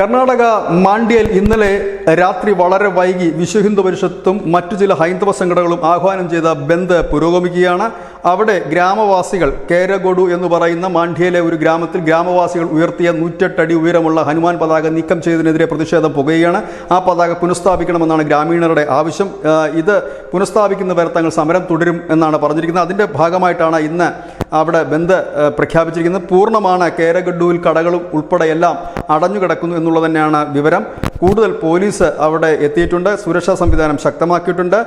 കർണാടക മാണ്ഡ്യയിൽ ഇന്നലെ രാത്രി വളരെ വൈകി വിശ്വ ഹിന്ദു പരിഷത്തും മറ്റു ചില ഹൈന്ദവ സംഘടനകളും ആഹ്വാനം ചെയ്ത ബന്ദ് പുരോഗമിക്കുകയാണ്. അവിടെ ഗ്രാമവാസികൾ കേരഗൊഡു എന്ന് പറയുന്ന മാണ്ഡ്യയിലെ ഒരു ഗ്രാമത്തിൽ ഗ്രാമവാസികൾ ഉയർത്തിയ 108 അടി ഉയരമുള്ള ഹനുമാൻ പതാക നീക്കം ചെയ്തതിനെതിരെ പ്രതിഷേധം പുകയുകയാണ്. ആ പതാക പുനഃസ്ഥാപിക്കണമെന്നാണ് ഗ്രാമീണരുടെ ആവശ്യം. ഇത് പുനഃസ്ഥാപിക്കുന്നവരെ തങ്ങൾ സമരം തുടരും എന്നാണ് പറഞ്ഞിരിക്കുന്നത്. അതിൻ്റെ ഭാഗമായിട്ടാണ് ഇന്ന് അവിടെ ബന്ദ് പ്രഖ്യാപിച്ചിരിക്കുന്നത്. പൂർണ്ണമാണ്. കേരഗഡ്ഡുവിൽ കടകളും ഉൾപ്പെടെ എല്ലാം അടഞ്ഞുകിടക്കുന്നു എന്നുള്ളത് തന്നെയാണ് വിവരം. കൂടുതൽ പോലീസ് അവിടെ എത്തിയിട്ടുണ്ട്. സുരക്ഷാ സംവിധാനം ശക്തമാക്കിയിട്ടുണ്ട്.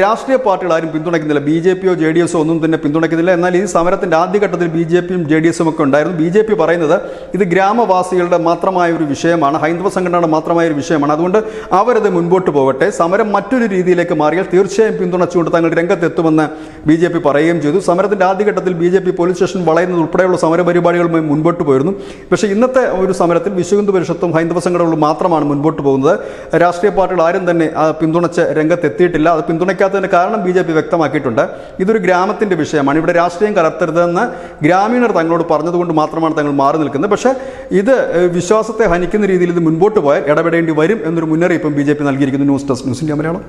രാഷ്ട്രീയ പാർട്ടികൾ ആരും പിന്തുണയ്ക്കുന്നില്ല. BJP-യോ JDS-ഓ ഒന്നും തന്നെ പിന്തുണയ്ക്കുന്നില്ല. എന്നാൽ ഈ സമരത്തിൻ്റെ ആദ്യഘട്ടത്തിൽ BJP-യും JDS-ഉം ഒക്കെ ഉണ്ടായിരുന്നു. BJP പറയുന്നത് ഇത് ഗ്രാമവാസികളുടെ മാത്രമായ ഒരു വിഷയമാണ്, ഹൈന്ദവ സംഘടനയുടെ മാത്രമായ ഒരു വിഷയമാണ്, അതുകൊണ്ട് അവരത് മുൻപോട്ട് പോകട്ടെ, സമരം മറ്റൊരു രീതിയിലേക്ക് മാറിയാൽ തീർച്ചയായും പിന്തുണച്ചുകൊണ്ട് തങ്ങൾ രംഗത്തെത്തുമെന്ന് BJP പറയുകയും ചെയ്തു. സമരത്തിൻ്റെ ആദ്യഘട്ടത്തിൽ BJP പോലീസ് സ്റ്റേഷൻ വളയുന്നത് ഉൾപ്പെടെയുള്ള സമരപരിപാടികളുമായി മുൻപോട്ട് പോയിരുന്നു. പക്ഷേ ഇന്നത്തെ ഒരു സമരത്തിൽ വിശ്വ ഹിന്ദു പരിഷത്തും ഹൈന്ദവ സംഘടനകളും മാത്രമാണ് മുൻപോട്ട് പോകുന്നത്. രാഷ്ട്രീയ പാർട്ടികൾ ആരും തന്നെ പിന്തുണച്ച് രംഗത്തെത്തിയിട്ടില്ല. അത് പിന്തുണയ്ക്കാത്തതിന് കാരണം BJP വ്യക്തമാക്കിയിട്ടുണ്ട്. ഇതൊരു ഗ്രാമത്തിൻ്റെ വിഷയമാണ്, ഇവിടെ രാഷ്ട്രീയം കലർത്തരുതെന്ന് ഗ്രാമീണർ തങ്ങളോട് പറഞ്ഞതുകൊണ്ട് മാത്രമാണ് തങ്ങൾ മാറി നിൽക്കുന്നത്. പക്ഷേ ഇത് വിശ്വാസത്തെ ഹനിക്കുന്ന രീതിയിൽ ഇത് മുൻപോട്ട് പോയാൽ ഇടപെടേണ്ടി വരും എന്നൊരു മുന്നറിയിപ്പും BJP നൽകിയിരിക്കുന്നു. News desk, news India Malayalam.